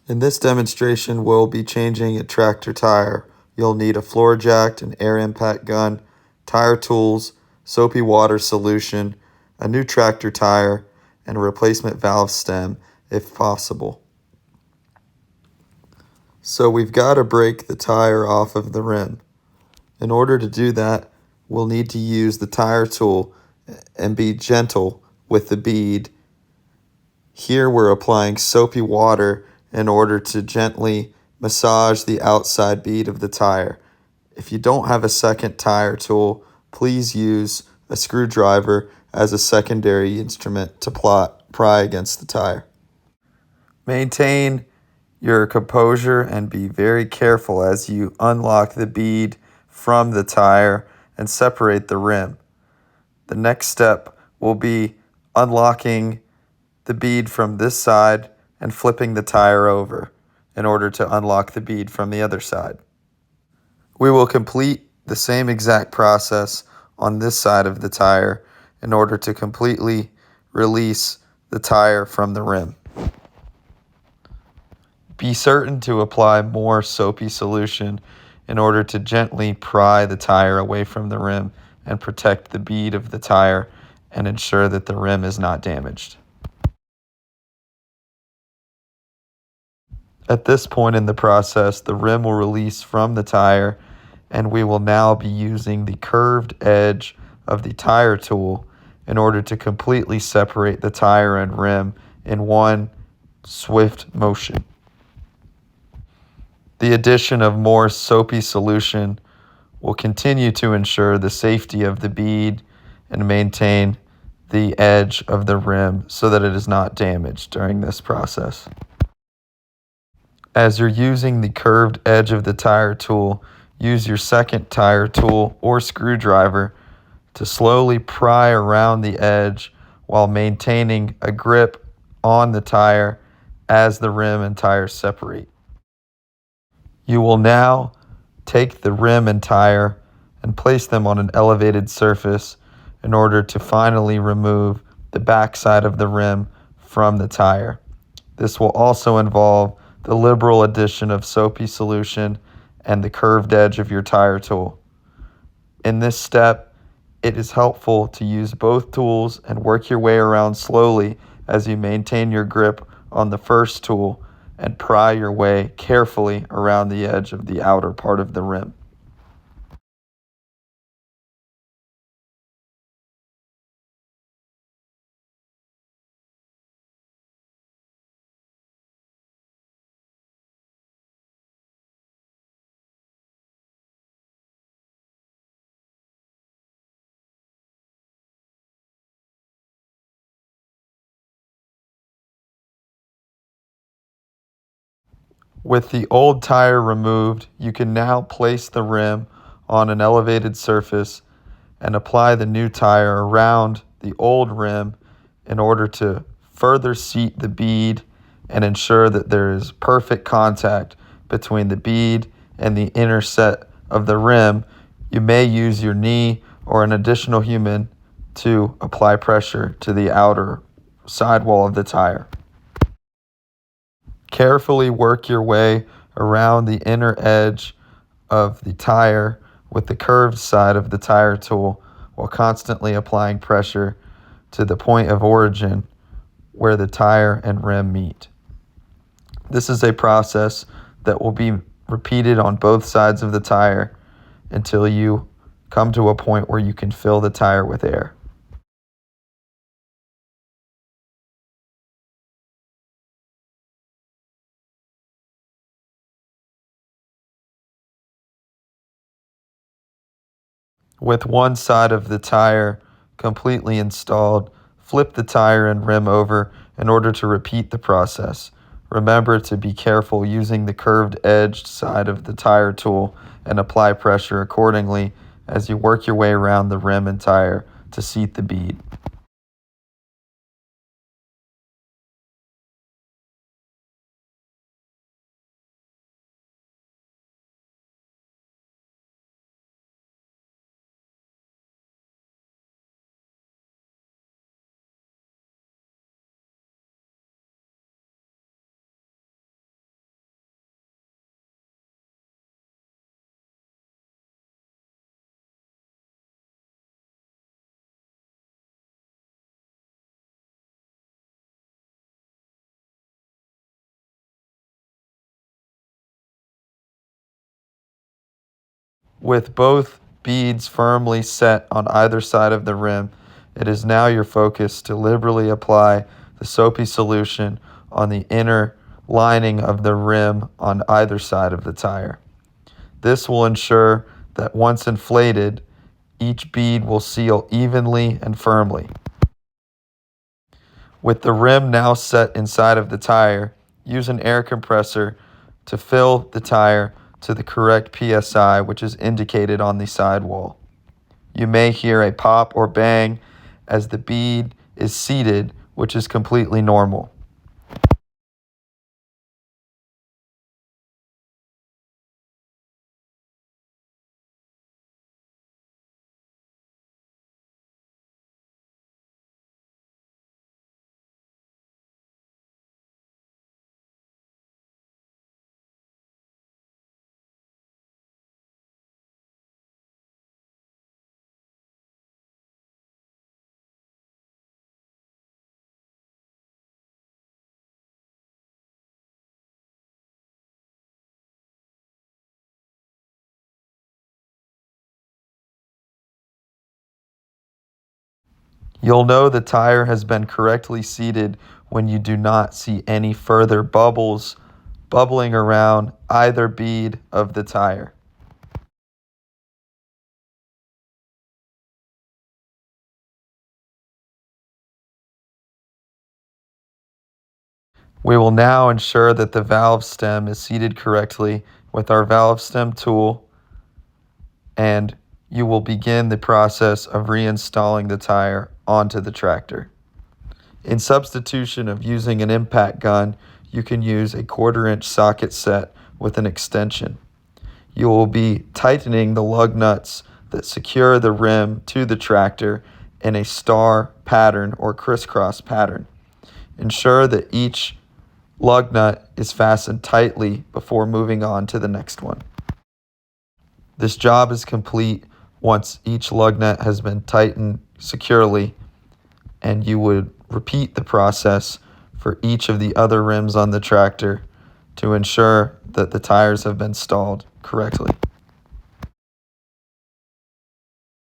In this demonstration, we'll be changing a tractor tire. You'll need a floor jack, an air impact gun, tire tools, soapy water solution, a new tractor tire, and a replacement valve stem if possible. So we've got to break the tire off of the rim. In order to do that, we'll need to use the tire tool and be gentle with the bead. Here we're applying soapy water in order to gently massage the outside bead of the tire. If you don't have a second tire tool, please use a screwdriver as a secondary instrument to pry against the tire. Maintain your composure and be very careful as you unlock the bead from the tire and separate the rim. The next step will be unlocking the bead from this side and flipping the tire over in order to unlock the bead from the other side. We will complete the same exact process on this side of the tire in order to completely release the tire from the rim. Be certain to apply more soapy solution in order to gently pry the tire away from the rim and protect the bead of the tire and ensure that the rim is not damaged. At this point in the process, the rim will release from the tire, and we will now be using the curved edge of the tire tool in order to completely separate the tire and rim in one swift motion. The addition of more soapy solution will continue to ensure the safety of the bead and maintain the edge of the rim so that it is not damaged during this process. As you're using the curved edge of the tire tool, use your second tire tool or screwdriver to slowly pry around the edge while maintaining a grip on the tire as the rim and tire separate. You will now take the rim and tire and place them on an elevated surface in order to finally remove the backside of the rim from the tire. This will also involve the liberal addition of soapy solution and the curved edge of your tire tool. In this step, it is helpful to use both tools and work your way around slowly as you maintain your grip on the first tool and pry your way carefully around the edge of the outer part of the rim. With the old tire removed, you can now place the rim on an elevated surface and apply the new tire around the old rim in order to further seat the bead and ensure that there is perfect contact between the bead and the inner set of the rim. You may use your knee or an additional human to apply pressure to the outer sidewall of the tire. Carefully work your way around the inner edge of the tire with the curved side of the tire tool while constantly applying pressure to the point of origin where the tire and rim meet. This is a process that will be repeated on both sides of the tire until you come to a point where you can fill the tire with air. With one side of the tire completely installed, flip the tire and rim over in order to repeat the process. Remember to be careful using the curved edged side of the tire tool and apply pressure accordingly as you work your way around the rim and tire to seat the bead. With both beads firmly set on either side of the rim, it is now your focus to liberally apply the soapy solution on the inner lining of the rim on either side of the tire. This will ensure that once inflated, each bead will seal evenly and firmly. With the rim now set inside of the tire, use an air compressor to fill the tire to the correct PSI, which is indicated on the sidewall. You may hear a pop or bang as the bead is seated, which is completely normal. You'll know the tire has been correctly seated when you do not see any further bubbles bubbling around either bead of the tire. We will now ensure that the valve stem is seated correctly with our valve stem tool, and you will begin the process of reinstalling the tire onto the tractor. In substitution of using an impact gun, you can use a 1/4-inch socket set with an extension. You will be tightening the lug nuts that secure the rim to the tractor in a star pattern or crisscross pattern. Ensure that each lug nut is fastened tightly before moving on to the next one. This job is complete once each lug nut has been tightened securely, and you would repeat the process for each of the other rims on the tractor to ensure that the tires have been installed correctly.